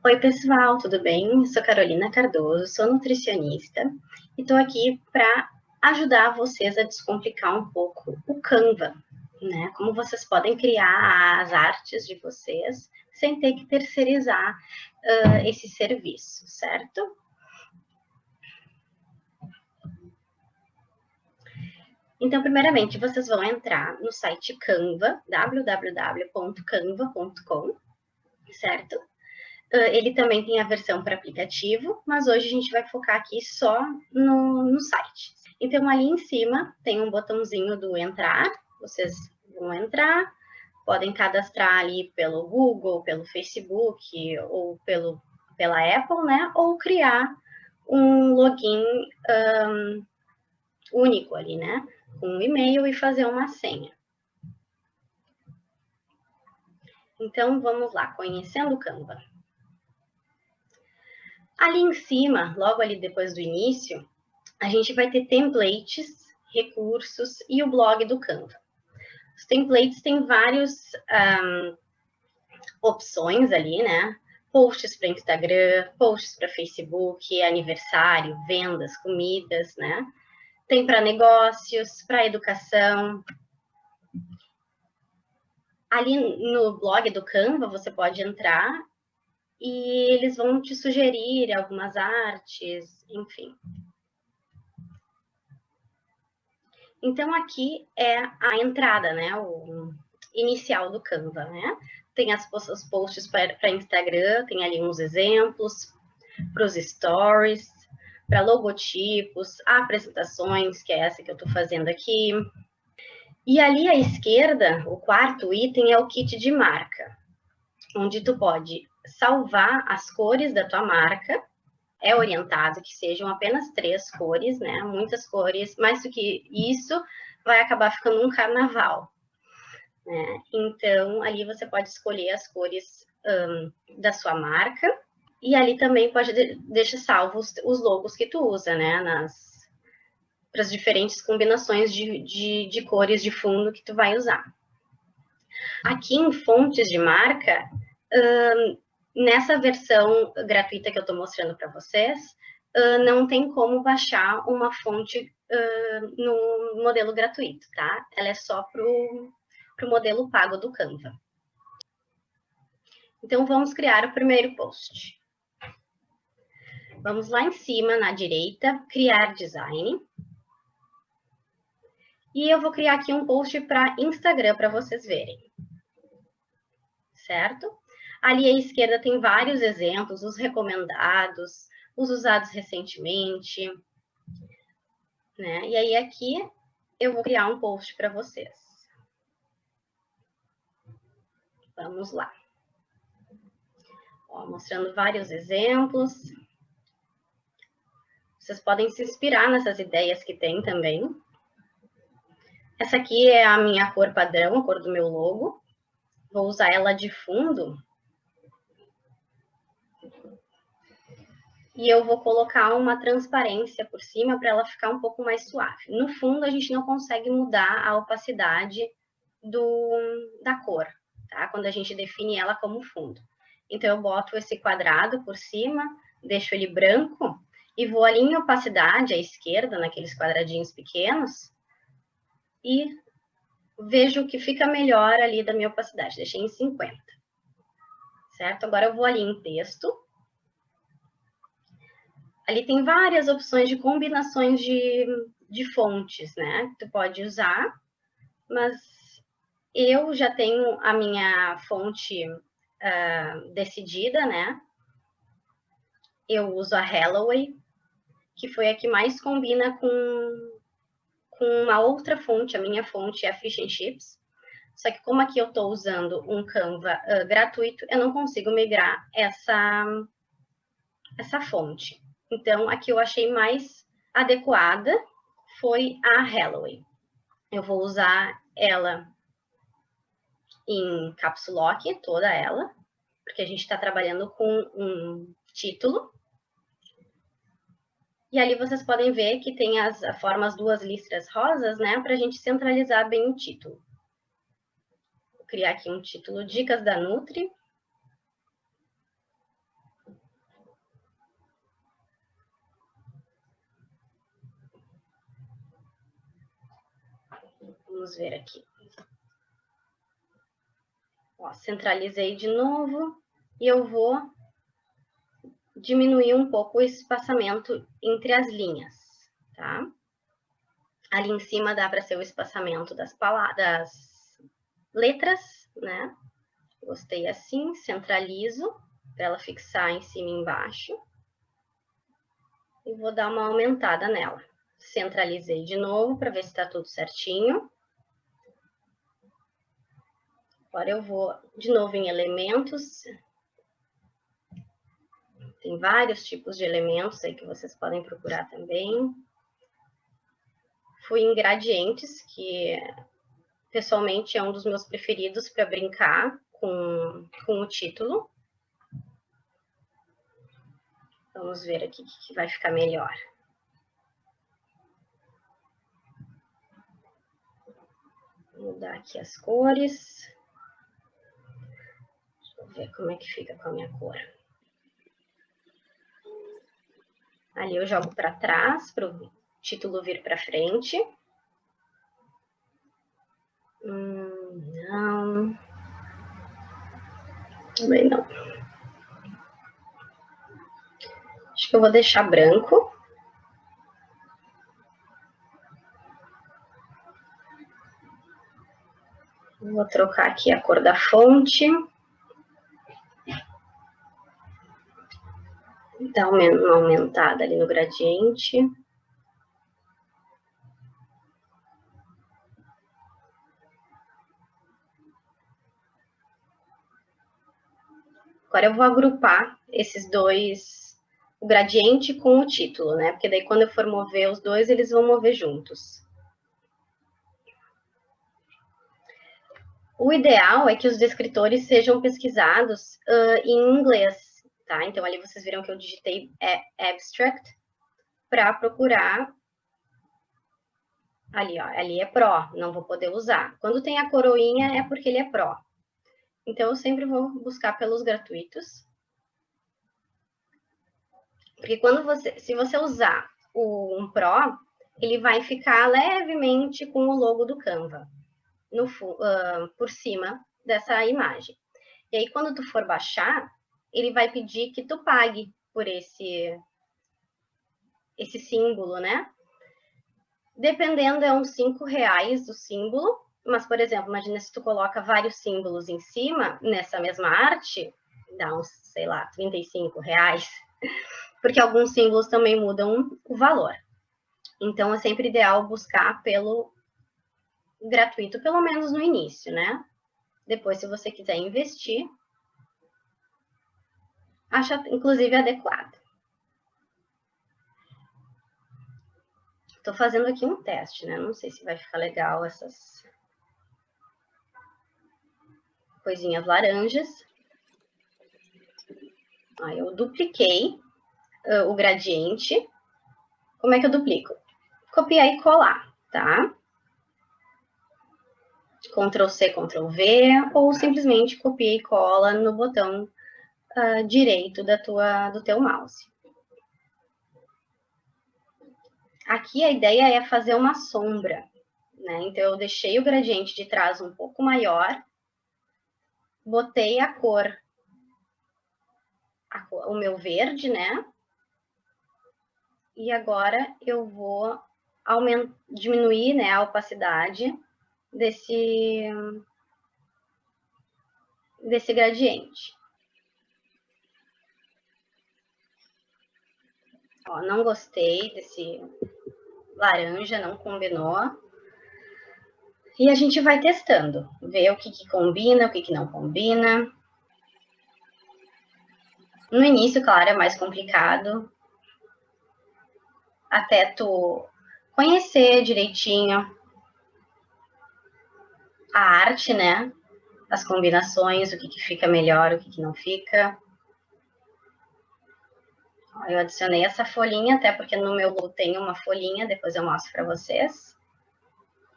Oi, pessoal, tudo bem? Eu sou Carolina Cardoso, sou nutricionista e estou aqui para ajudar vocês a descomplicar um pouco o Canva, né? Como vocês podem criar as artes de vocês sem ter que terceirizar esse serviço, certo? Então, primeiramente, vocês vão entrar no site Canva, www.canva.com, certo? Ele também tem a versão para aplicativo, mas hoje a gente vai focar aqui só no site. Então, ali em cima tem um botãozinho do entrar, vocês vão entrar, podem cadastrar ali pelo Google, pelo Facebook ou pela Apple, né? Ou criar um login único ali, né? Com um e-mail e fazer uma senha. Então, vamos lá, conhecendo o Canva. Ali em cima, logo ali depois do início, a gente vai ter templates, recursos e o blog do Canva. Os templates têm várias opções ali, né? Posts para Instagram, posts para Facebook, aniversário, vendas, comidas, né? Tem para negócios, para educação. Ali no blog do Canva, você pode entrar e eles vão te sugerir algumas artes, enfim. Então, aqui é a entrada, né? O inicial do Canva, né? Tem os posts para Instagram, tem ali uns exemplos para os stories, para logotipos, apresentações, que é essa que eu estou fazendo aqui. E ali à esquerda, o quarto item é o kit de marca, onde tu pode salvar as cores da tua marca. É orientado que sejam apenas 3 cores, né? Muitas cores, mais do que isso, vai acabar ficando um carnaval. Né? Então, ali você pode escolher as cores da sua marca e ali também pode deixar salvos os logos que tu usa, né? Para as diferentes combinações de cores de fundo que tu vai usar. Aqui em fontes de marca, nessa versão gratuita que eu estou mostrando para vocês, não tem como baixar uma fonte no modelo gratuito, tá? Ela é só para o modelo pago do Canva. Então, vamos criar o primeiro post. Vamos lá em cima, na direita, criar design. E eu vou criar aqui um post para Instagram para vocês verem. Certo? Ali à esquerda tem vários exemplos, os recomendados, os usados recentemente. Né? E aí aqui eu vou criar um post para vocês. Vamos lá. Ó, mostrando vários exemplos. Vocês podem se inspirar nessas ideias que tem também. Essa aqui é a minha cor padrão, a cor do meu logo. Vou usar ela de fundo. E eu vou colocar uma transparência por cima para ela ficar um pouco mais suave. No fundo, a gente não consegue mudar a opacidade da cor, tá? Quando a gente define ela como fundo. Então, eu boto esse quadrado por cima, deixo ele branco e vou ali em opacidade à esquerda, naqueles quadradinhos pequenos, e vejo o que fica melhor ali da minha opacidade. Deixei em 50. Certo? Agora eu vou ali em texto. Ali tem várias opções de combinações de fontes, né? Que tu pode usar, mas eu já tenho a minha fonte decidida, né? Eu uso a Halloway, que foi a que mais combina com uma outra fonte. A minha fonte é a Fish and Chips. Só que como aqui eu estou usando um Canva gratuito, eu não consigo migrar essa fonte. Então, aqui eu achei mais adequada foi a Halloway. Eu vou usar ela em caps lock, toda ela, porque a gente está trabalhando com um título. E ali vocês podem ver que tem as 2 listras rosas, né, para a gente centralizar bem o título. Vou criar aqui um título Dicas da Nutri. Vamos ver aqui. Ó, centralizei de novo e eu vou diminuir um pouco o espaçamento entre as linhas, tá? Ali em cima dá para ser o espaçamento das letras, né? Gostei assim, centralizo para ela fixar em cima e embaixo. E vou dar uma aumentada nela. Centralizei de novo para ver se está tudo certinho. Agora eu vou de novo em elementos. Tem vários tipos de elementos aí que vocês podem procurar também. Fui em gradientes, que pessoalmente é um dos meus preferidos para brincar com o título. Vamos ver aqui o que vai ficar melhor. Vou mudar aqui as cores. Deixa eu ver como é que fica com a minha cor. Ali eu jogo para trás, para o título vir para frente. Não. Também não. Acho que eu vou deixar branco. Vou trocar aqui a cor da fonte. Dar uma aumentada ali no gradiente. Agora eu vou agrupar esses dois, o gradiente com o título, né? Porque daí quando eu for mover os dois, eles vão mover juntos. O ideal é que os descritores sejam pesquisados em inglês, tá? Então ali vocês viram que eu digitei abstract para procurar. Ali, ó, ali é Pro, não vou poder usar. Quando tem a coroinha é porque ele é Pro. Então, eu sempre vou buscar pelos gratuitos. Porque se você usar um Pro, ele vai ficar levemente com o logo do Canva por cima dessa imagem. E aí, quando tu for baixar, ele vai pedir que tu pague por esse símbolo, né? Dependendo, é uns R$5 o símbolo. Mas, por exemplo, imagina se tu coloca vários símbolos em cima, nessa mesma arte, dá uns, sei lá, R$35. Porque alguns símbolos também mudam o valor. Então, é sempre ideal buscar pelo gratuito, pelo menos no início, né? Depois, se você quiser investir, acha, inclusive, adequado. Estou fazendo aqui um teste, né? Não sei se vai ficar legal essas coisinhas laranjas. Aí eu dupliquei o gradiente. Como é que eu duplico? Copiar e colar, tá? Ctrl C, Ctrl V, ou simplesmente copia e cola no botão direito do teu mouse. Aqui a ideia é fazer uma sombra, né? Então, eu deixei o gradiente de trás um pouco maior, botei a cor, o meu verde, né? E agora eu vou diminuir, né, a opacidade desse gradiente. Ó, não gostei desse laranja, não combinou. E a gente vai testando, ver o que combina, o que não combina. No início, claro, é mais complicado, até tu conhecer direitinho a arte, né? As combinações, o que fica melhor, o que não fica. Eu adicionei essa folhinha, até porque no meu logo tem uma folhinha, depois eu mostro para vocês.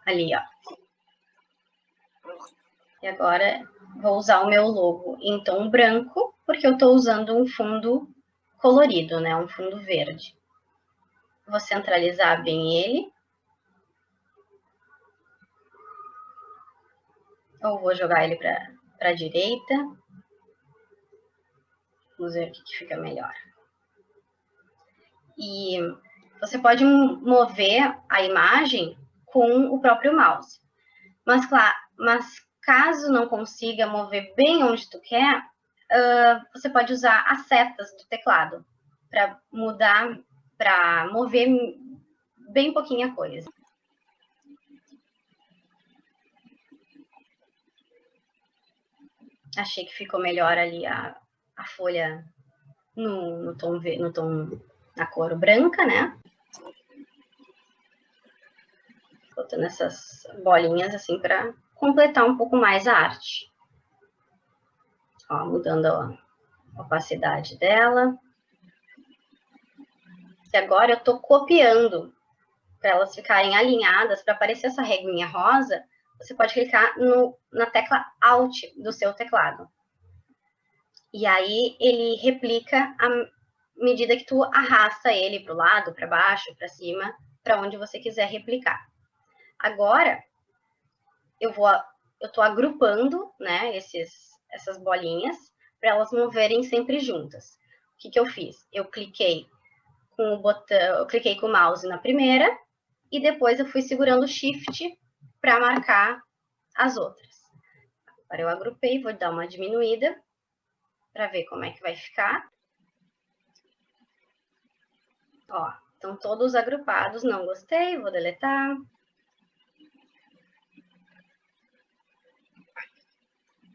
Ali, ó. E agora vou usar o meu logo em tom branco, porque eu estou usando um fundo colorido, né? Um fundo verde. Vou centralizar bem ele. Ou vou jogar ele para a direita. Vamos ver o que fica melhor. E você pode mover a imagem com o próprio mouse. Mas, claro, caso não consiga mover bem onde tu quer, você pode usar as setas do teclado para mudar, para mover bem pouquinha coisa. Achei que ficou melhor ali a folha no tom na cor branca, né? Botando essas bolinhas assim para completar um pouco mais a arte. Ó, mudando a opacidade dela. E agora eu tô copiando para elas ficarem alinhadas, para aparecer essa reguinha rosa, você pode clicar na tecla Alt do seu teclado. E aí ele replica à medida que tu arrasta ele para o lado, para baixo, para cima, para onde você quiser replicar. Agora, eu tô agrupando, né, essas bolinhas para elas moverem sempre juntas. O que eu fiz? Eu cliquei com o botão, eu cliquei com o mouse na primeira e depois eu fui segurando o Shift para marcar as outras. Agora eu agrupei, vou dar uma diminuída para ver como é que vai ficar. Ó, estão todos agrupados, não gostei, vou deletar.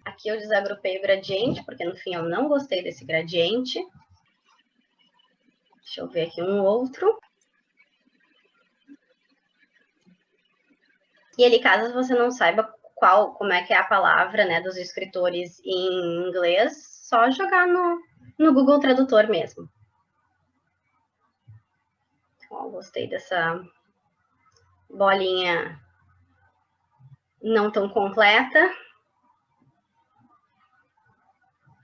Aqui eu desagrupei o gradiente, porque no fim eu não gostei desse gradiente. Deixa eu ver aqui um outro. E ali, caso você não saiba como é que é a palavra, né, dos escritores em inglês, só jogar no Google Tradutor mesmo. Ó, gostei dessa bolinha não tão completa.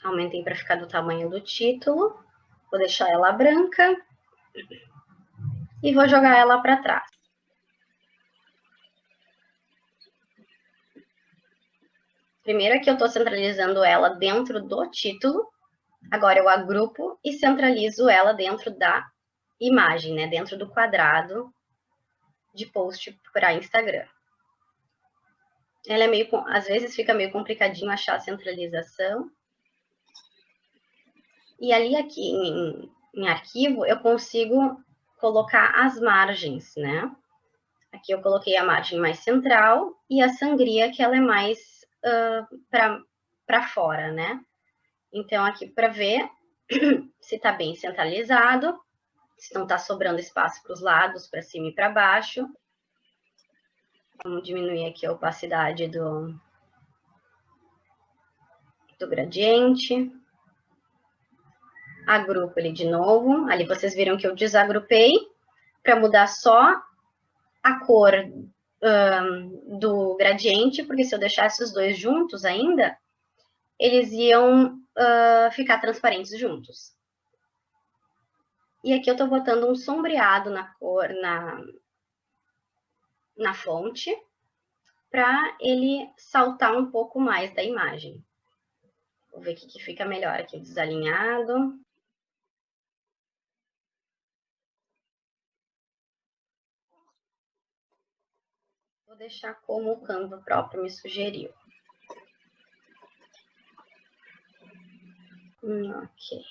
Aumentei para ficar do tamanho do título. Vou deixar ela branca. E vou jogar ela para trás. Primeiro aqui eu estou centralizando ela dentro do título. Agora eu agrupo e centralizo ela dentro da imagem, né? Dentro do quadrado de post para Instagram. Ela é meio, às vezes fica meio complicadinho achar a centralização. E ali aqui em arquivo eu consigo colocar as margens, né? Aqui eu coloquei a margem mais central e a sangria que ela é mais para fora, né? Então aqui para ver se está bem centralizado, se não está sobrando espaço para os lados, para cima e para baixo. Vamos diminuir aqui a opacidade do gradiente. Agrupo ele de novo. Ali vocês viram que eu desagrupei para mudar só a cor do gradiente, porque se eu deixasse os dois juntos ainda, eles iam ficar transparentes juntos. E aqui eu estou botando um sombreado na cor, na fonte, para ele saltar um pouco mais da imagem. Vou ver o que fica melhor aqui, desalinhado. Vou deixar como o Canva próprio me sugeriu. Ok.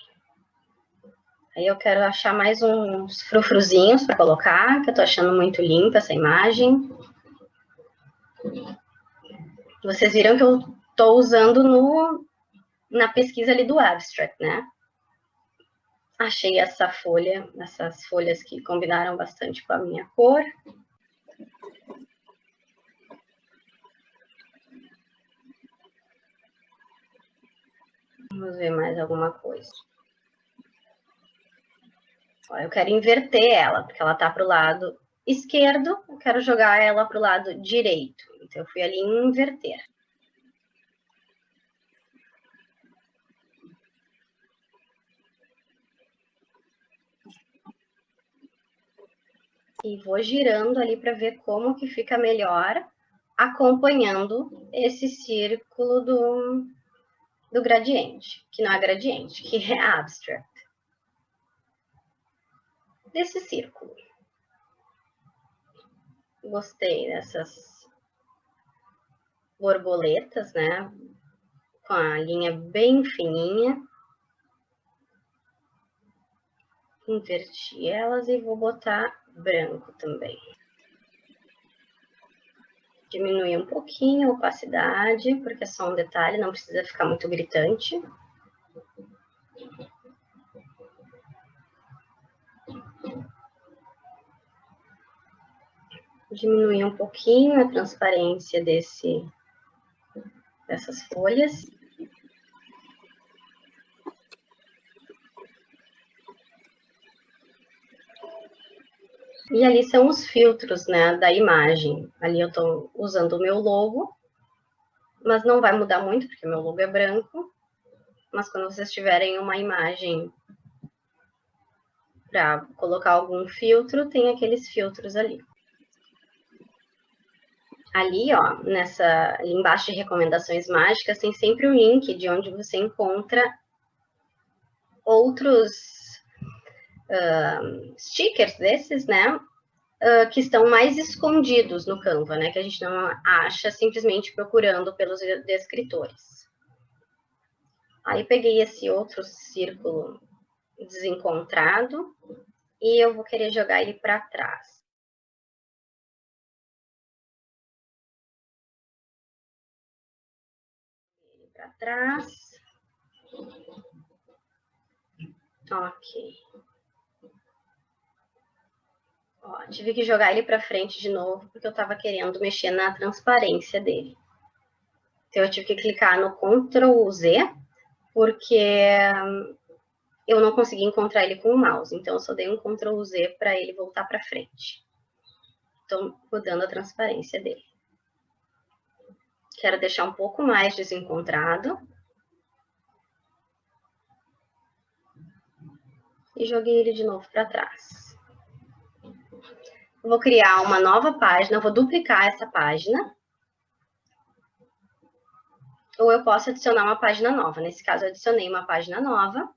Aí eu quero achar mais uns frufruzinhos para colocar, que eu tô achando muito limpa essa imagem. Vocês viram que eu tô usando na pesquisa ali do abstract, né? Achei essa folha, essas folhas que combinaram bastante com a minha cor. Vamos ver mais alguma coisa. Ó, eu quero inverter ela, porque ela tá pro lado esquerdo, eu quero jogar ela pro lado direito. Então, eu fui ali em inverter. E vou girando ali para ver como que fica melhor, acompanhando esse círculo do gradiente, que não é gradiente, que é abstract. Desse círculo. Gostei dessas borboletas, né? Com a linha bem fininha. Inverti elas e vou botar branco também. Diminuir um pouquinho a opacidade, porque é só um detalhe, não precisa ficar muito gritante. Diminuir um pouquinho a transparência dessas folhas. E ali são os filtros, né, da imagem. Ali eu estou usando o meu logo, mas não vai mudar muito, porque meu logo é branco. Mas quando vocês tiverem uma imagem para colocar algum filtro, tem aqueles filtros ali. Ali, ó, ali embaixo de recomendações mágicas, tem sempre o link de onde você encontra outros stickers desses, né? Que estão mais escondidos no Canva, né? Que a gente não acha simplesmente procurando pelos descritores. Aí peguei esse outro círculo desencontrado e eu vou querer jogar ele para trás. Ele para trás. Ok. Ó, tive que jogar ele para frente de novo, porque eu estava querendo mexer na transparência dele. Então, eu tive que clicar no Ctrl Z, porque eu não consegui encontrar ele com o mouse. Então, eu só dei um Ctrl Z para ele voltar para frente. Estou mudando a transparência dele. Quero deixar um pouco mais desencontrado. E joguei ele de novo para trás. Vou criar uma nova página, vou duplicar essa página. Ou eu posso adicionar uma página nova. Nesse caso, eu adicionei uma página nova.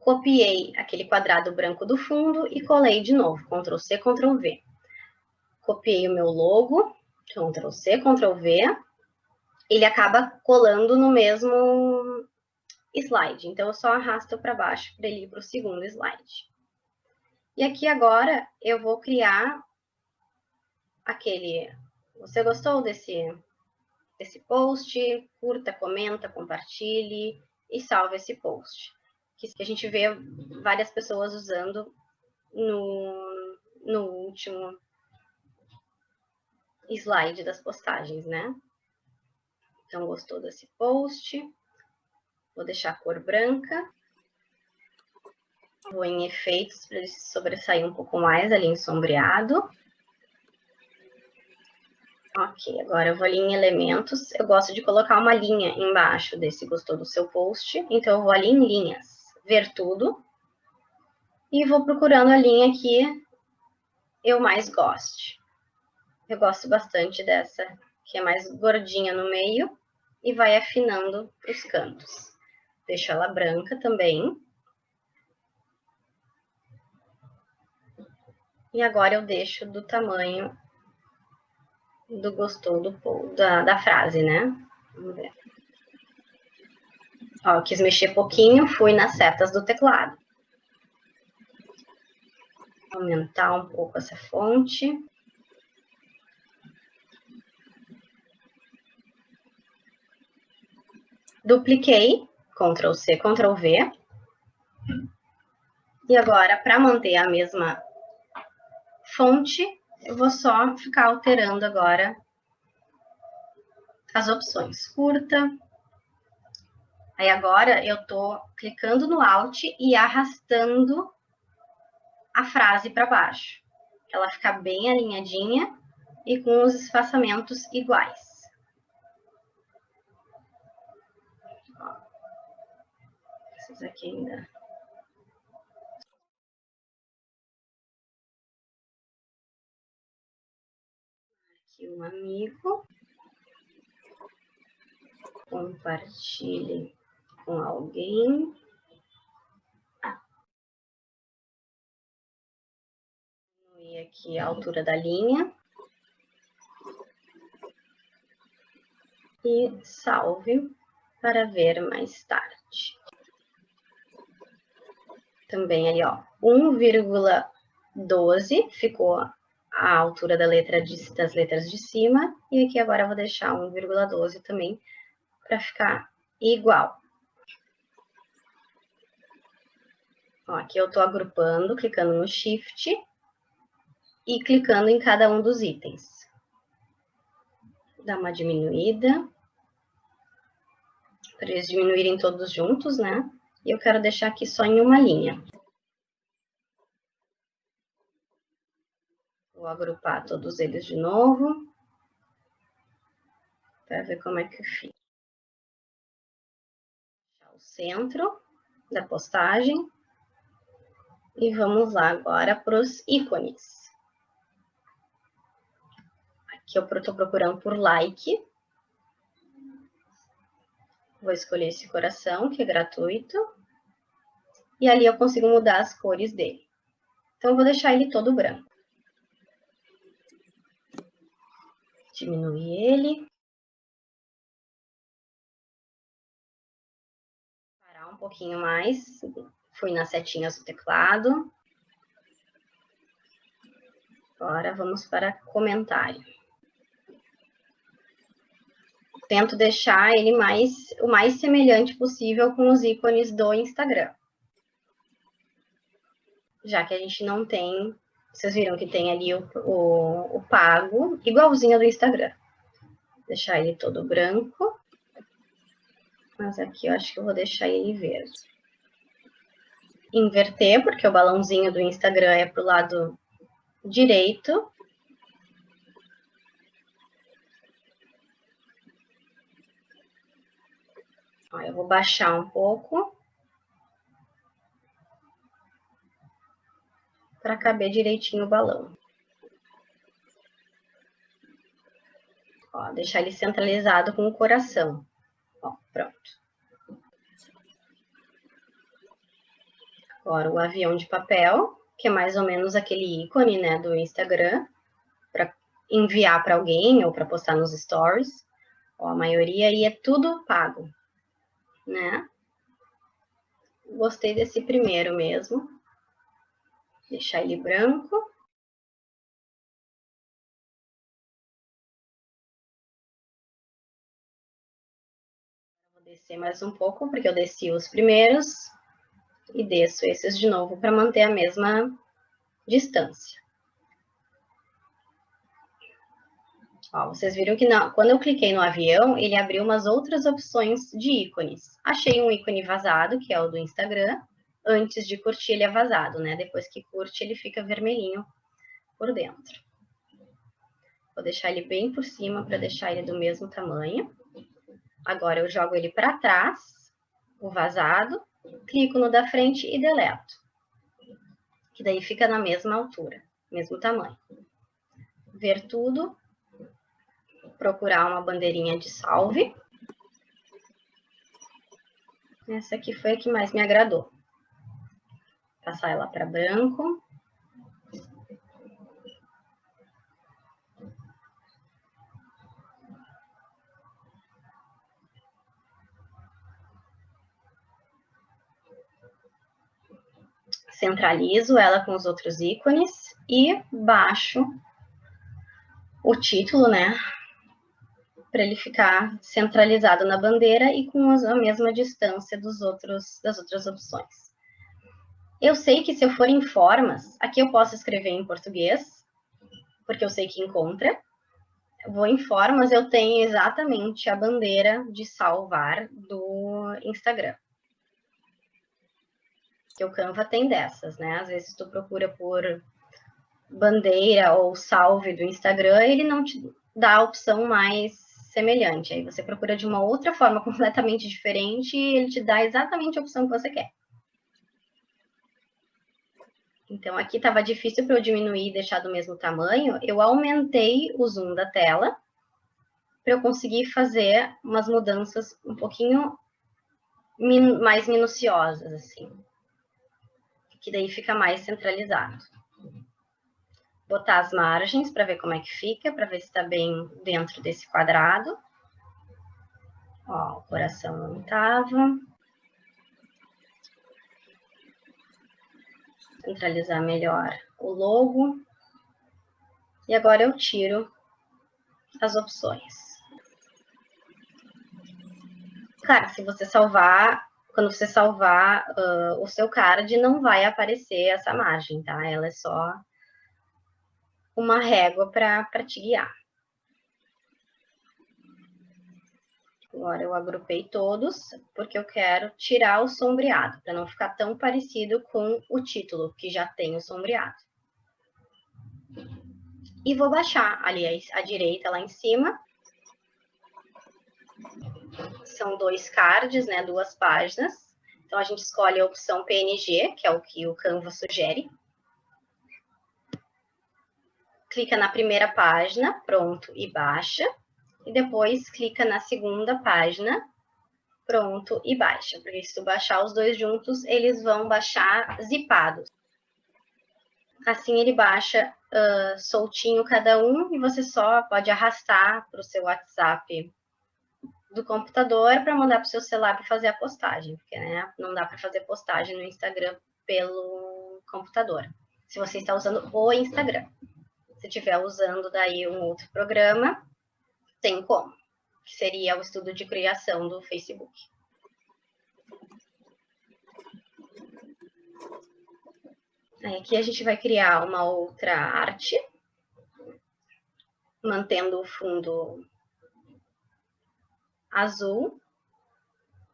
Copiei aquele quadrado branco do fundo e colei de novo. Ctrl C, Ctrl V. Copiei o meu logo. Ctrl C, Ctrl V. Ele acaba colando no mesmo slide. Então, eu só arrasto para baixo para ele ir para o segundo slide. E aqui agora eu vou criar aquele... Você gostou desse post? Curta, comenta, compartilhe e salve esse post. Que a gente vê várias pessoas usando no último slide das postagens, né? Então, gostou desse post? Vou deixar a cor branca. Vou em efeitos para ele sobressair um pouco mais ali em sombreado. Ok, agora eu vou ali em elementos. Eu gosto de colocar uma linha embaixo desse gostou do seu post. Então, eu vou ali em linhas, ver tudo. E vou procurando a linha que eu mais goste. Eu gosto bastante dessa, que é mais gordinha no meio. E vai afinando os cantos. Deixo ela branca também. E agora eu deixo do tamanho do gostou da frase, né? Vamos ver. Ó, eu quis mexer pouquinho, fui nas setas do teclado. Aumentar um pouco essa fonte. Dupliquei, Ctrl C, Ctrl V. E agora, para manter a mesma fonte, eu vou só ficar alterando agora as opções. Curta. Aí agora eu tô clicando no Alt e arrastando a frase para baixo. Ela fica bem alinhadinha e com os espaçamentos iguais. Ó, esses aqui ainda. Aqui uma amigo. Compartilhe com alguém. Diminuir aqui a altura da linha. E salve para ver mais tarde. Também ali, ó, 1,12 ficou a altura da das letras de cima. E aqui agora eu vou deixar 1,12 também para ficar igual. Ó, aqui eu estou agrupando, clicando no Shift e clicando em cada um dos itens. Dá uma diminuída, para eles diminuírem todos juntos, né? E eu quero deixar aqui só em uma linha. Vou agrupar todos eles de novo, para ver como é que fica. O centro da postagem. E vamos lá agora para os ícones. Aqui eu estou procurando por like. Vou escolher esse coração, que é gratuito. E ali eu consigo mudar as cores dele. Então, eu vou deixar ele todo branco. Diminuir ele. Parar um pouquinho mais. Fui nas setinhas do teclado. Agora, vamos para comentário. Tento deixar ele o mais semelhante possível com os ícones do Instagram. Já que a gente não tem... Vocês viram que tem ali o pago, igualzinho do Instagram. Deixar ele todo branco. Mas aqui eu acho que eu vou deixar ele verde. Inverter, porque o balãozinho do Instagram é para o lado direito. Ó, eu vou baixar um pouco. Para caber direitinho o balão. Ó, deixar ele centralizado com o coração. Ó, pronto. Agora o avião de papel, que é mais ou menos aquele ícone, né, do Instagram, para enviar para alguém ou para postar nos stories. Ó, a maioria aí é tudo pago, né? Gostei desse primeiro mesmo. Deixar ele branco. Vou descer mais um pouco, porque eu desci os primeiros. E desço esses de novo para manter a mesma distância. Ó, vocês viram que quando eu cliquei no avião, ele abriu umas outras opções de ícones. Achei um ícone vazado, que é o do Instagram. Antes de curtir, ele é vazado, né? Depois que curte, ele fica vermelhinho por dentro. Vou deixar ele bem por cima para deixar ele do mesmo tamanho. Agora eu jogo ele para trás, o vazado, clico no da frente e deleto. Que daí fica na mesma altura, mesmo tamanho. Ver tudo. Procurar uma bandeirinha de salve. Essa aqui foi a que mais me agradou. Passar ela para branco. Centralizo ela com os outros ícones e baixo o título, né? Para ele ficar centralizado na bandeira e com a mesma distância das outras opções. Eu sei que se eu for em formas, aqui eu posso escrever em português, porque eu sei que encontra. Eu vou em formas, eu tenho exatamente a bandeira de salvar do Instagram. Que o Canva tem dessas, né? Às vezes tu procura por bandeira ou salve do Instagram, ele não te dá a opção mais semelhante. Aí você procura de uma outra forma completamente diferente e ele te dá exatamente a opção que você quer. Então, aqui estava difícil para eu diminuir e deixar do mesmo tamanho. Eu aumentei o zoom da tela para eu conseguir fazer umas mudanças um pouquinho mais minuciosas, assim. Que daí fica mais centralizado. Botar as margens para ver como é que fica, para ver se está bem dentro desse quadrado. Ó, o coração não estava. Centralizar melhor o logo. E agora eu tiro as opções. Claro, se você salvar, quando você salvar o seu card, não vai aparecer essa margem, tá? Ela é só uma régua para te guiar. Agora eu agrupei todos, porque eu quero tirar o sombreado, para não ficar tão parecido com o título, que já tem o sombreado. E vou baixar ali à direita, lá em cima. São 2 cards, né, 2 páginas. Então, a gente escolhe a opção PNG, que é o que o Canva sugere. Clica na primeira página, pronto, e baixa. E depois clica na segunda página, pronto, e baixa. Porque se tu baixar os dois juntos, eles vão baixar zipados. Assim ele baixa soltinho cada um e você só pode arrastar para o seu WhatsApp do computador para mandar para o seu celular para fazer a postagem, porque né, não dá para fazer postagem no Instagram pelo computador. Se você está usando o Instagram. Se estiver usando daí um outro programa, tem como, que seria o estudo de criação do Facebook. Aí aqui a gente vai criar uma outra arte, mantendo o fundo azul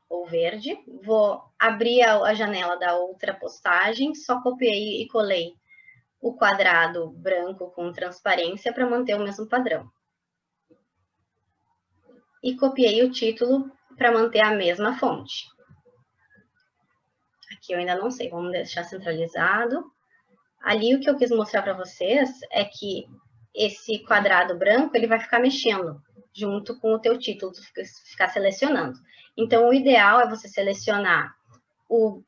ou verde. Vou abrir a janela da outra postagem, só copiei e colei o quadrado branco com transparência para manter o mesmo padrão. E copiei o título para manter a mesma fonte. Aqui eu ainda não sei, vamos deixar centralizado. Ali o que eu quis mostrar para vocês é que esse quadrado branco ele vai ficar mexendo junto com o teu título, ficar selecionando. Então, o ideal é você selecionar o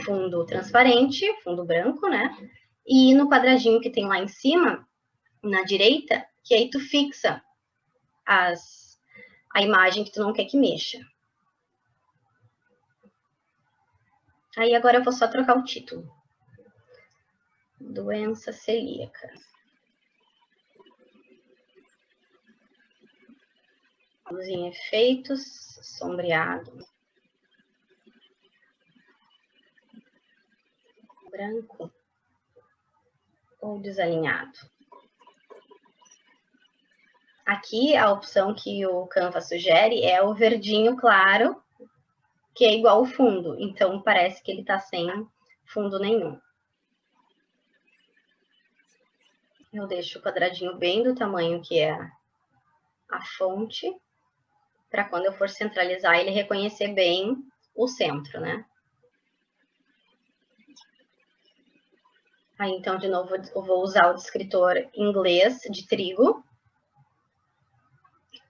fundo transparente, fundo branco, né? E no quadradinho que tem lá em cima, na direita, que aí tu fixa a imagem que tu não quer que mexa. Aí agora eu vou só trocar o título. Doença celíaca. Vamos em efeitos, sombreado. Branco ou desalinhado. Aqui a opção que o Canva sugere é o verdinho claro, que é igual ao fundo. Então parece que ele está sem fundo nenhum. Eu deixo o quadradinho bem do tamanho que é a fonte, para quando eu for centralizar ele reconhecer bem o centro, né? Aí, então, de novo, eu vou usar o descritor inglês de trigo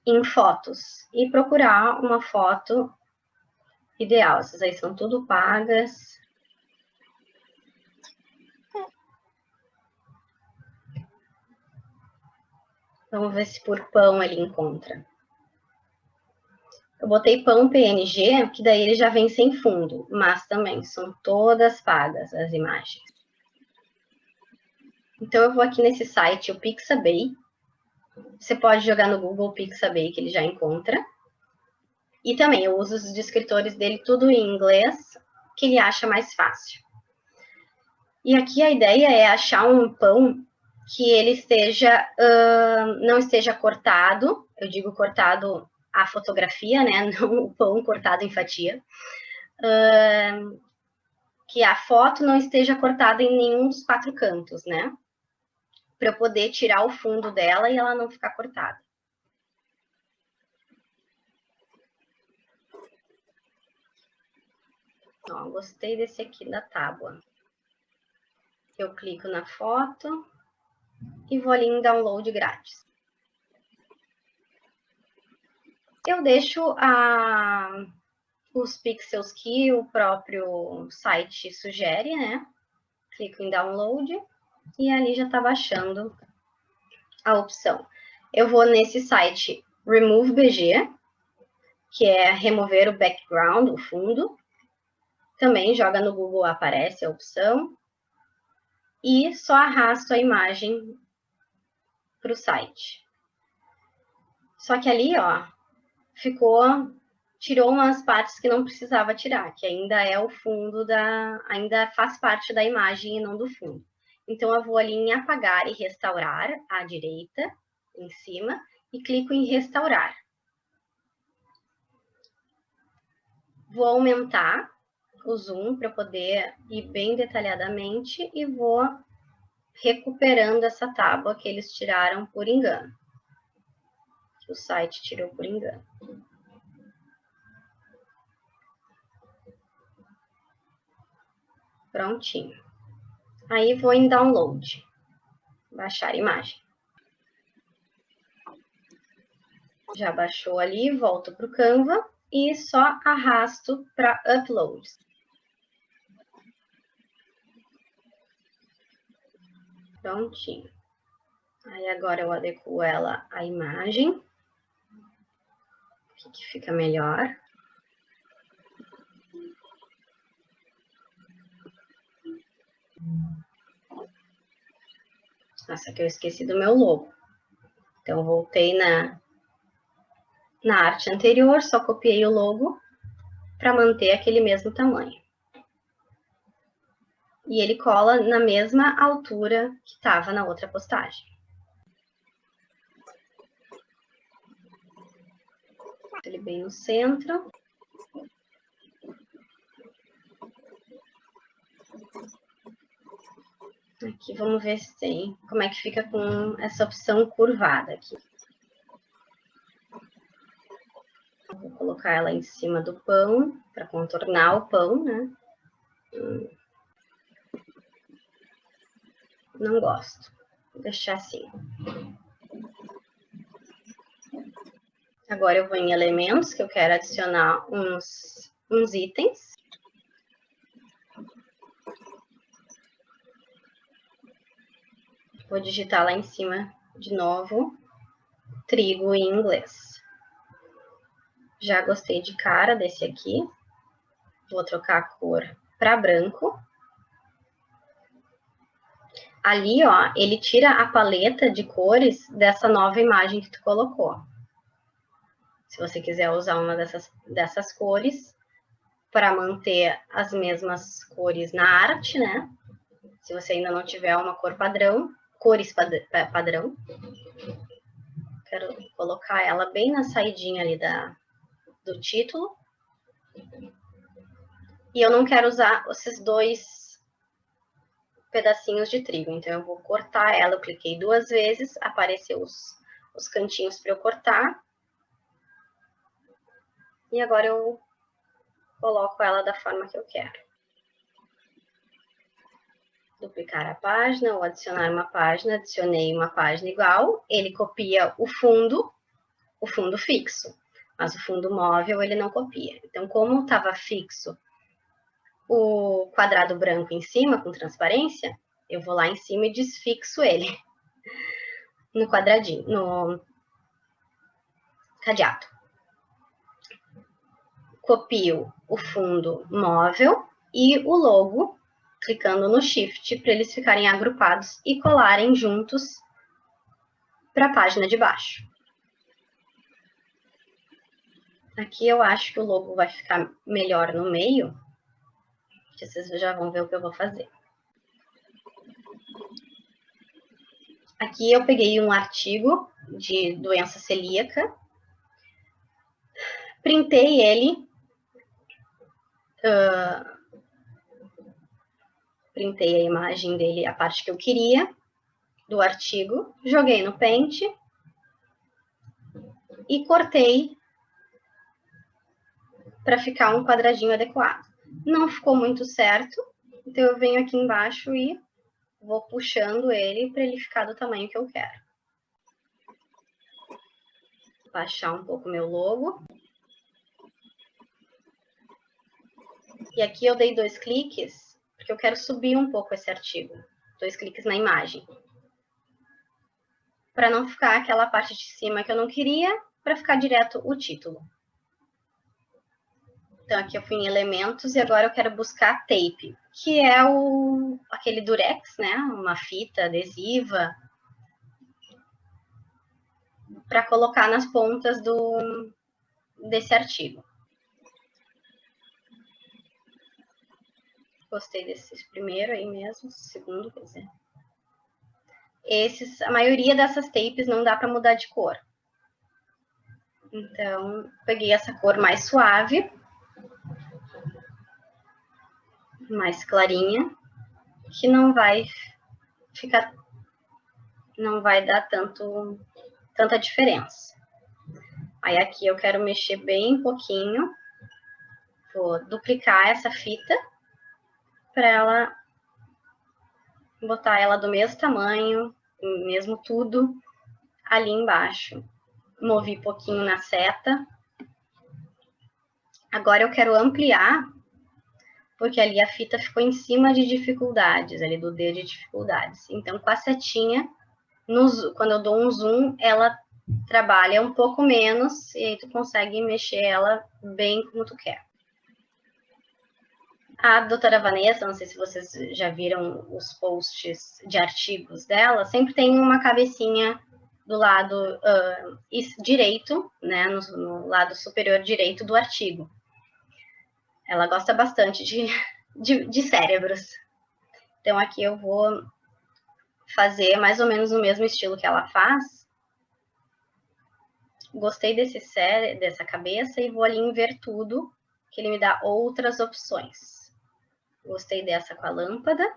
em fotos e procurar uma foto ideal. Essas aí são tudo pagas. Vamos ver se por pão ele encontra. Eu botei pão PNG, que daí ele já vem sem fundo, mas também são todas pagas as imagens. Então, eu vou aqui nesse site, o Pixabay. Você pode jogar no Google Pixabay, que ele já encontra. E também eu uso os descritores dele tudo em inglês, que ele acha mais fácil. E aqui a ideia é achar um pão que ele esteja, não esteja cortado. Eu digo cortado a fotografia, né? Não o pão cortado em fatia. Que a foto não esteja cortada em nenhum dos 4 cantos, né? Para eu poder tirar o fundo dela e ela não ficar cortada. Ó, gostei desse aqui da tábua. Eu clico na foto e vou ali em download grátis. Eu deixo os pixels que o próprio site sugere, né? Clico em download e ali já está baixando a opção. Eu vou nesse site Remove BG, que é remover o background, o fundo. Também joga no Google, aparece a opção. E só arrasto a imagem para o site. Só que ali, ó, tirou umas partes que não precisava tirar, que ainda é o fundo ainda faz parte da imagem e não do fundo. Então, eu vou ali em apagar e restaurar à direita, em cima, e clico em restaurar. Vou aumentar o zoom para poder ir bem detalhadamente e vou recuperando essa tábua que eles tiraram por engano. Que o site tirou por engano. Prontinho. Aí vou em download. Baixar imagem. Já baixou ali, volto para o Canva e só arrasto para upload. Prontinho. Aí agora eu adequo ela à imagem. Que fica melhor. Nossa, que eu esqueci do meu logo. Então, voltei na arte anterior, só copiei o logo para manter aquele mesmo tamanho. E ele cola na mesma altura que estava na outra postagem. Ele bem no centro. Aqui, vamos ver se tem, como é que fica com essa opção curvada aqui. Vou colocar ela em cima do pão, para contornar o pão, né? Não gosto. Vou deixar assim. Agora eu vou em elementos, que eu quero adicionar uns itens. Vou digitar lá em cima de novo, trigo em inglês. Já gostei de cara desse aqui. Vou trocar a cor para branco. Ali, ó, ele tira a paleta de cores dessa nova imagem que tu colocou. Se você quiser usar uma dessas cores para manter as mesmas cores na arte, né? Se você ainda não tiver uma cor padrão, cores padrão. Quero colocar ela bem na saidinha ali do título. E eu não quero usar esses dois pedacinhos de trigo, então eu vou cortar ela. Eu cliquei 2 vezes, apareceu os cantinhos para eu cortar. E agora eu coloco ela da forma que eu quero. Duplicar a página ou adicionar uma página. Adicionei uma página igual. Ele copia o fundo fixo. Mas o fundo móvel ele não copia. Então, como estava fixo o quadrado branco em cima, com transparência, eu vou lá em cima e desfixo ele no quadradinho, no cadeado. Copio o fundo móvel e o logo, clicando no Shift, para eles ficarem agrupados e colarem juntos para a página de baixo. Aqui eu acho que o logo vai ficar melhor no meio. Vocês já vão ver o que eu vou fazer. Aqui eu peguei um artigo de doença celíaca, printei ele, printei a imagem dele, a parte que eu queria do artigo, joguei no Paint e cortei para ficar um quadradinho adequado. Não ficou muito certo, então eu venho aqui embaixo e vou puxando ele para ele ficar do tamanho que eu quero. baixar um pouco meu logo. E aqui eu dei 2 cliques, porque eu quero subir um pouco esse artigo. 2 cliques na imagem. Para não ficar aquela parte de cima que eu não queria, para ficar direto o título. Então, aqui eu fui em elementos e agora eu quero buscar tape, que é aquele durex, né? Uma fita adesiva, para colocar nas pontas desse artigo. Gostei desse primeiro aí mesmo, segundo, quer dizer. A maioria dessas tapes não dá para mudar de cor. Então, peguei essa cor mais suave, mais clarinha, que não vai dar tanta diferença. Aí aqui eu quero mexer bem pouquinho, vou duplicar essa fita para ela botar ela do mesmo tamanho, mesmo tudo ali embaixo. Movi pouquinho na seta. Agora eu quero ampliar, porque ali a fita ficou em cima de dificuldades, ali do D de dificuldades. Então, com a setinha, quando eu dou um zoom, ela trabalha um pouco menos e aí tu consegue mexer ela bem como tu quer. A doutora Vanessa, não sei se vocês já viram os posts de artigos dela, sempre tem uma cabecinha do lado direito, né, no lado superior direito do artigo. Ela gosta bastante de cérebros. Então, aqui eu vou fazer mais ou menos o mesmo estilo que ela faz. Gostei dessa cabeça e vou ali em ver tudo, que ele me dá outras opções. Gostei dessa com a lâmpada.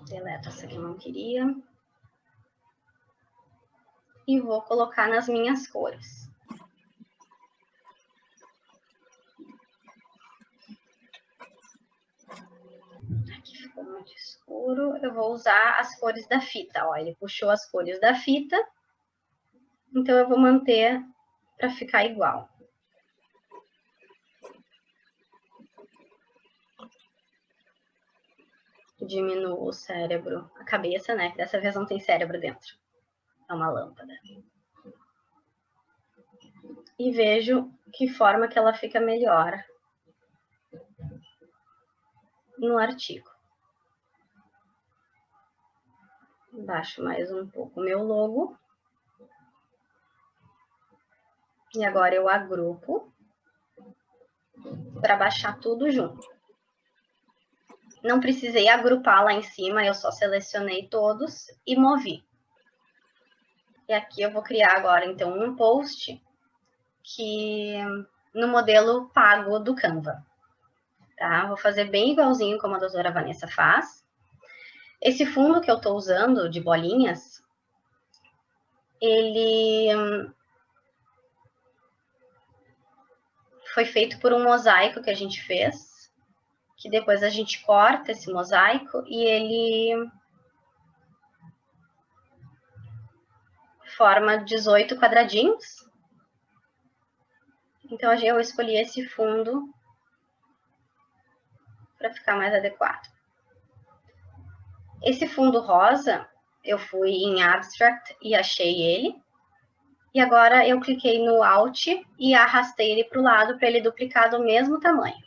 Deleto essa que eu não queria. E vou colocar nas minhas cores. Aqui ficou muito escuro. Eu vou usar as cores da fita. Ó, ele puxou as cores da fita. Então, eu vou manter para ficar igual. Diminuo o cérebro, a cabeça, né? Que dessa vez não tem cérebro dentro. É uma lâmpada. E vejo que forma que ela fica melhor no artigo. Baixo mais um pouco o meu logo. E agora eu agrupo para baixar tudo junto. Não precisei agrupar lá em cima, eu só selecionei todos e movi. E aqui eu vou criar agora, então, um post no modelo pago do Canva. Tá? Vou fazer bem igualzinho como a doutora Vanessa faz. Esse fundo que eu estou usando, de bolinhas, ele foi feito por um mosaico que a gente fez, que depois a gente corta esse mosaico e ele forma 18 quadradinhos. Então, eu escolhi esse fundo para ficar mais adequado. Esse fundo rosa, eu fui em Abstract e achei ele. E agora eu cliquei no Alt e arrastei ele para o lado para ele duplicar do mesmo tamanho.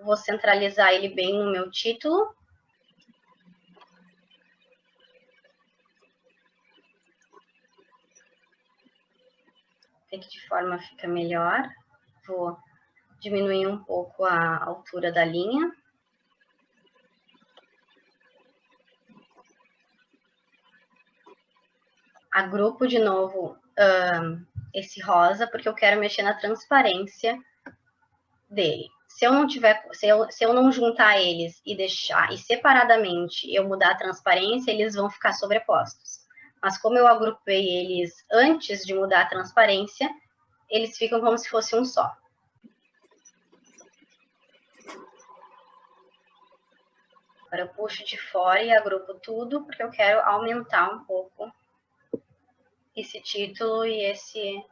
Vou centralizar ele bem no meu título. Ver que de forma fica melhor. Vou diminuir um pouco a altura da linha. Agrupo de novo esse rosa, porque eu quero mexer na transparência dele. Se eu não juntar eles e deixar, e separadamente eu mudar a transparência, eles vão ficar sobrepostos. Mas como eu agrupei eles antes de mudar a transparência, eles ficam como se fosse um só. Agora eu puxo de fora e agrupo tudo, porque eu quero aumentar um pouco esse título e esse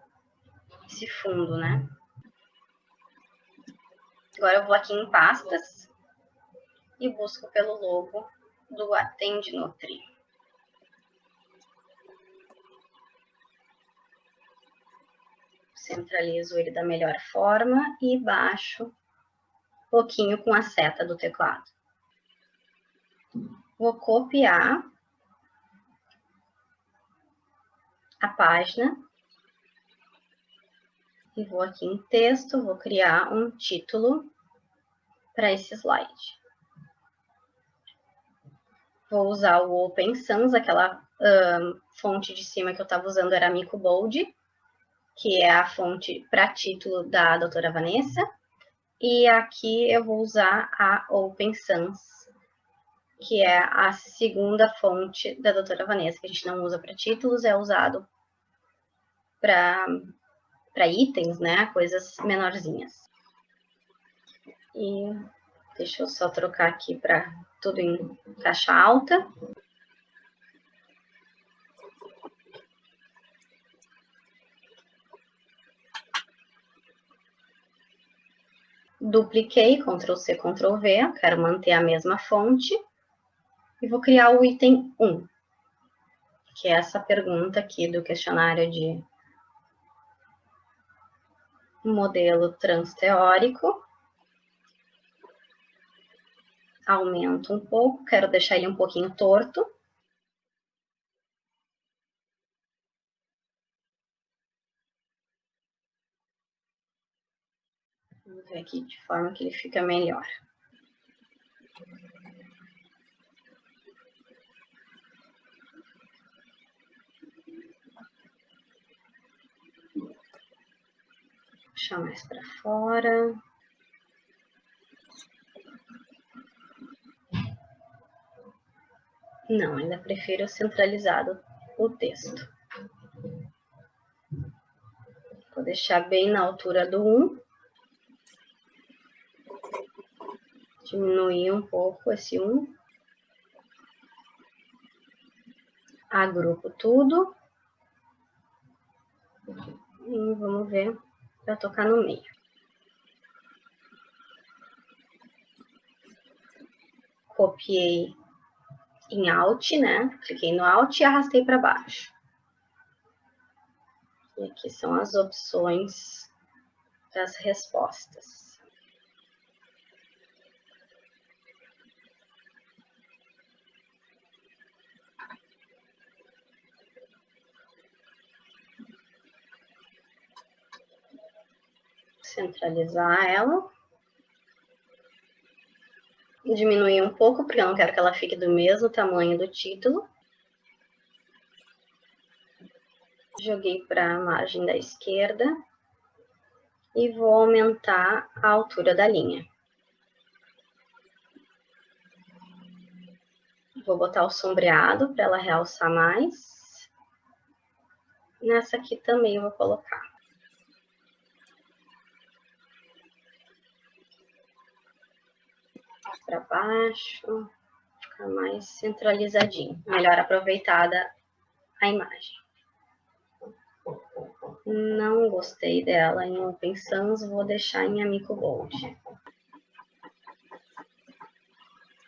fundo, né? Agora eu vou aqui em pastas e busco pelo logo do Atende Nutri. Centralizo ele da melhor forma e baixo um pouquinho com a seta do teclado. Vou copiar a página e vou aqui em texto, vou criar um título para esse slide. Vou usar o Open Sans, aquela fonte de cima que eu estava usando era Mico Bold, que é a fonte para título da doutora Vanessa. E aqui eu vou usar a Open Sans, que é a segunda fonte da doutora Vanessa, que a gente não usa para títulos, é usado para itens, né? Coisas menorzinhas. E deixa eu só trocar aqui para tudo em caixa alta. Dupliquei, Ctrl+C, Ctrl+V, quero manter a mesma fonte. E vou criar o item 1, que é essa pergunta aqui do questionário de modelo transteórico. Aumento um pouco, quero deixar ele um pouquinho torto. Vamos ver aqui de forma que ele fica melhor. Puxar mais para fora. Não, ainda prefiro centralizado o texto. Vou deixar bem na altura do 1. Diminuir um pouco esse 1. Agrupo tudo. E vamos ver para tocar no meio. Copiei em Alt, né? Cliquei no Alt e arrastei para baixo. E aqui são as opções das respostas. Centralizar ela. Diminuir um pouco, porque eu não quero que ela fique do mesmo tamanho do título. Joguei para a margem da esquerda. E vou aumentar a altura da linha. Vou botar o sombreado para ela realçar mais. Nessa aqui também eu vou colocar. Para baixo, ficar mais centralizadinho. Melhor aproveitada a imagem. Não gostei dela em Open Sans, vou deixar em Amico Bold.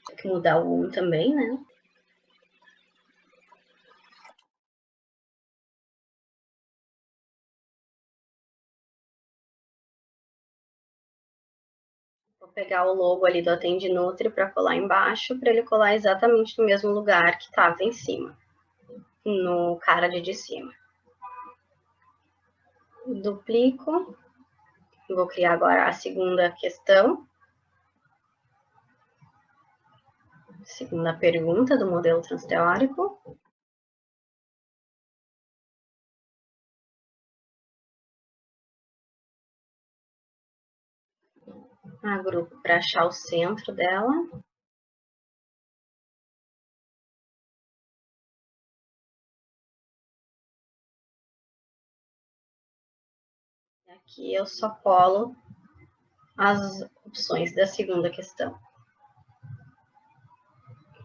Tem que mudar o 1 também, né? Vou pegar o logo ali do Atende Nutri para colar embaixo, para ele colar exatamente no mesmo lugar que estava em cima, no card de cima. Duplico. Vou criar agora a segunda questão. Segunda pergunta do modelo transteórico. Agrupo para achar o centro dela. Aqui eu só colo as opções da segunda questão.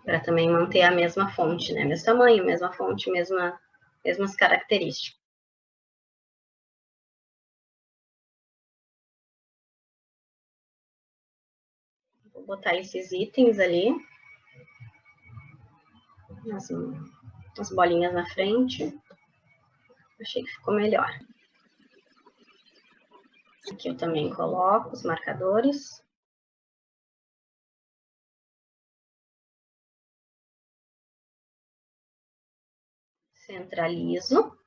Para também manter a mesma fonte, né? Mesmo tamanho, mesma fonte, mesma mesmas características. Vou botar esses itens ali, as bolinhas na frente. Achei que ficou melhor. Aqui eu também coloco os marcadores. Centralizo.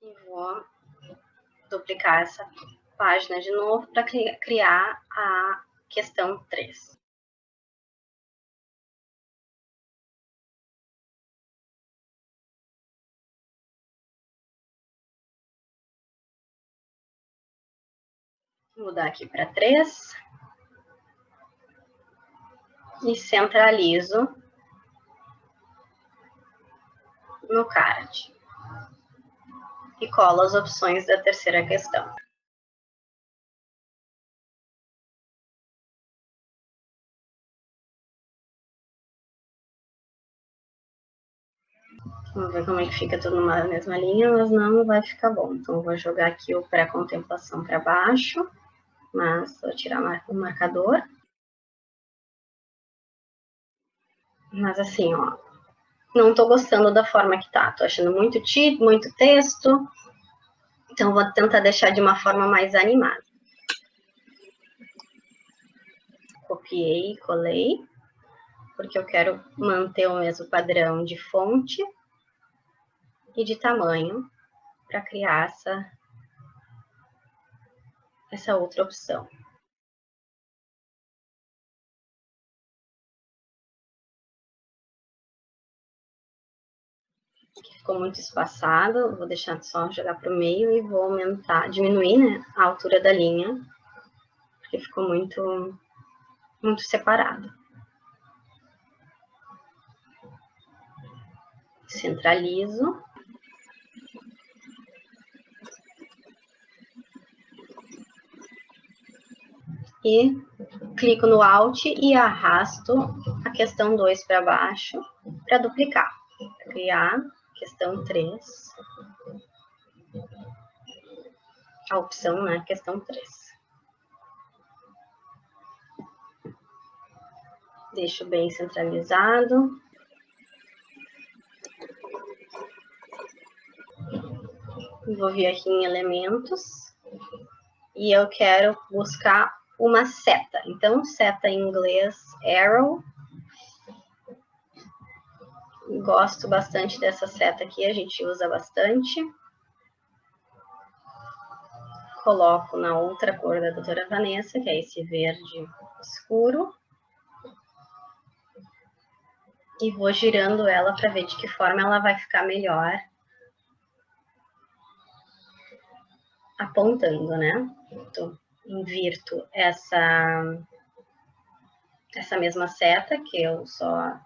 E vou duplicar essa página de novo para criar a questão 3. Vou mudar aqui para 3. E centralizo no card. E colo as opções da terceira questão. Vamos ver como é que fica tudo numa mesma linha, mas não vai ficar bom. Então, eu vou jogar aqui o pré-contemplação para baixo, mas vou tirar o marcador. Mas assim, ó, não tô gostando da forma que tá. Tô achando muito texto. Então, vou tentar deixar de uma forma mais animada. Copiei, colei, porque eu quero manter o mesmo padrão de fonte e de tamanho para criar essa outra opção. Ficou muito espaçado, vou deixar só jogar para o meio e vou aumentar, diminuir, né, a altura da linha, porque ficou muito separado. Centralizo. E clico no Alt e arrasto a questão 2 para baixo para duplicar. Pra criar questão 3. A opção, né, questão 3. Deixo bem centralizado. Vou vir aqui em elementos. E eu quero buscar uma seta. Então, seta em inglês, arrow. Gosto bastante dessa seta aqui, a gente usa bastante. Coloco na outra cor da doutora Vanessa, que é esse verde escuro. E vou girando ela para ver de que forma ela vai ficar melhor. Apontando, né? Então, invirto essa mesma seta, que eu só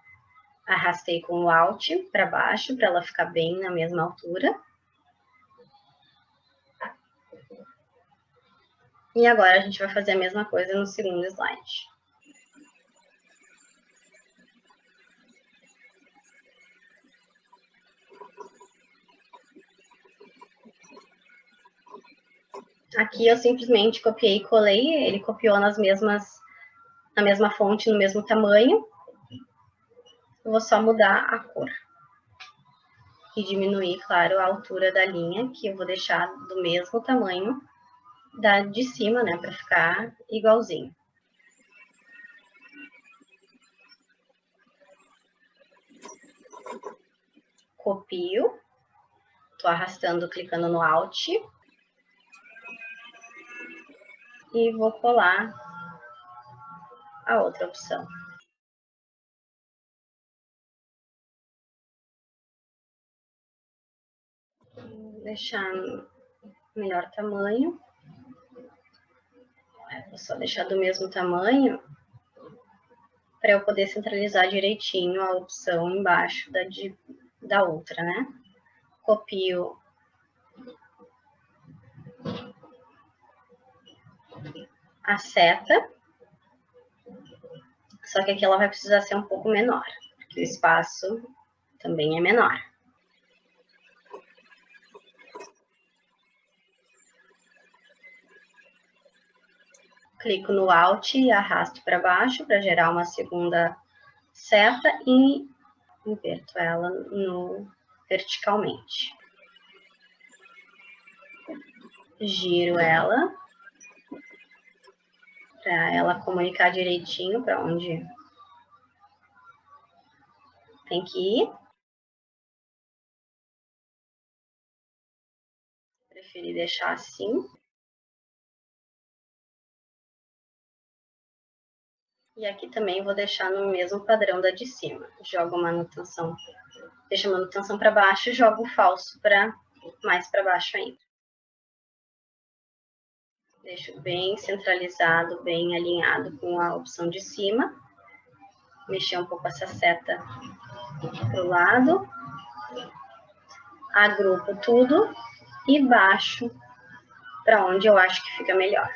arrastei com o Alt para baixo, para ela ficar bem na mesma altura. E agora a gente vai fazer a mesma coisa no segundo slide. Aqui eu simplesmente copiei e colei, ele copiou na mesma fonte, no mesmo tamanho. Eu vou só mudar a cor. E diminuir, claro, a altura da linha, que eu vou deixar do mesmo tamanho da de cima, né, para ficar igualzinho. Copio, tô arrastando, clicando no Alt. E vou colar a outra opção. Vou deixar melhor tamanho. Vou só deixar do mesmo tamanho para eu poder centralizar direitinho a opção embaixo da outra, né? Copio a seta, Só que aqui ela vai precisar ser um pouco menor, porque o espaço também é menor. Clico no Alt e arrasto para baixo para gerar uma segunda seta e inverto ela verticalmente. Giro ela para ela comunicar direitinho para onde tem que ir. Preferi deixar assim. E aqui também vou deixar no mesmo padrão da de cima. Jogo manutenção, deixo a manutenção para baixo e jogo o falso para mais para baixo ainda. Deixo bem centralizado, bem alinhado com a opção de cima. Mexer um pouco essa seta para o lado. Agrupo tudo e baixo para onde eu acho que fica melhor.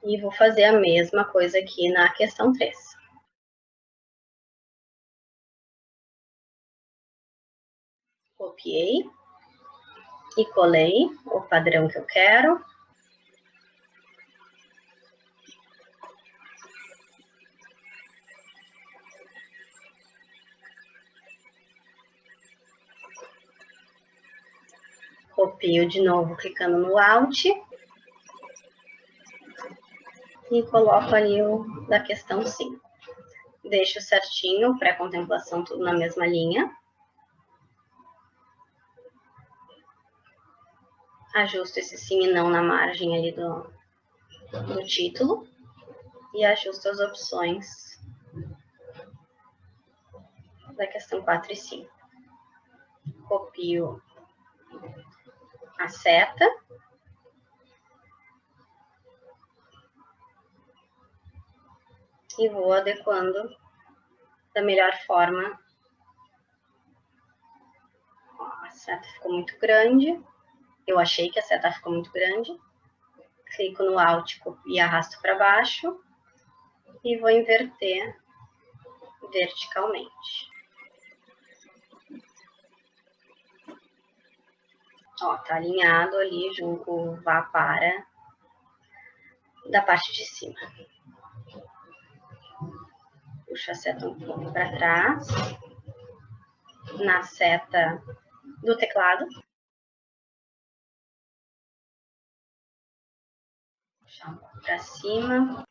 E vou fazer a mesma coisa aqui na questão 3. Copiei e colei o padrão que eu quero. Copio de novo, clicando no Alt. E coloco ali o da questão 5. Deixo certinho, pré-contemplação, tudo na mesma linha. Ajusto esse sim e não na margem ali do título. E ajusto as opções da questão 4 e 5. Copio a seta. E vou adequando da melhor forma. Ó, a seta ficou muito grande. Eu achei que a seta ficou muito grande. Clico no Alt e arrasto para baixo. E vou inverter verticalmente. Ó, tá alinhado ali junto vá para da parte de cima. Puxo a seta um pouco para trás. Na seta do teclado. Puxar um pouco para cima.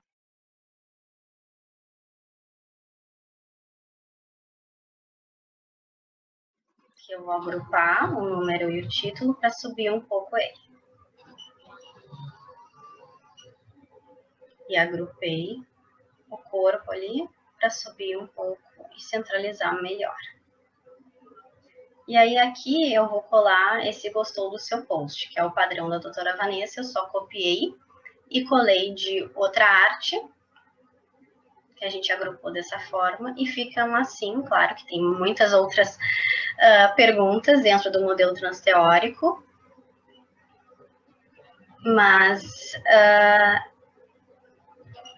Aqui eu vou agrupar o número e o título para subir um pouco ele. E agrupei o corpo ali para subir um pouco e centralizar melhor. E aí aqui eu vou colar esse gostou do seu post, que é o padrão da doutora Vanessa. Eu só copiei e colei de outra arte, que a gente agrupou dessa forma, e ficam assim. Claro que tem muitas outras perguntas dentro do modelo transteórico, mas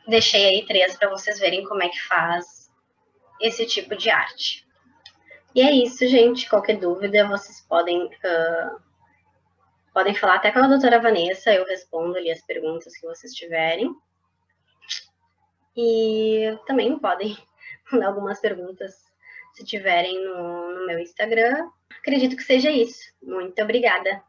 deixei aí 3 para vocês verem como é que faz esse tipo de arte. E é isso, gente. Qualquer dúvida, vocês podem falar até com a doutora Vanessa, eu respondo ali as perguntas que vocês tiverem. E também podem mandar algumas perguntas se tiverem no meu Instagram. Acredito que seja isso. Muito obrigada.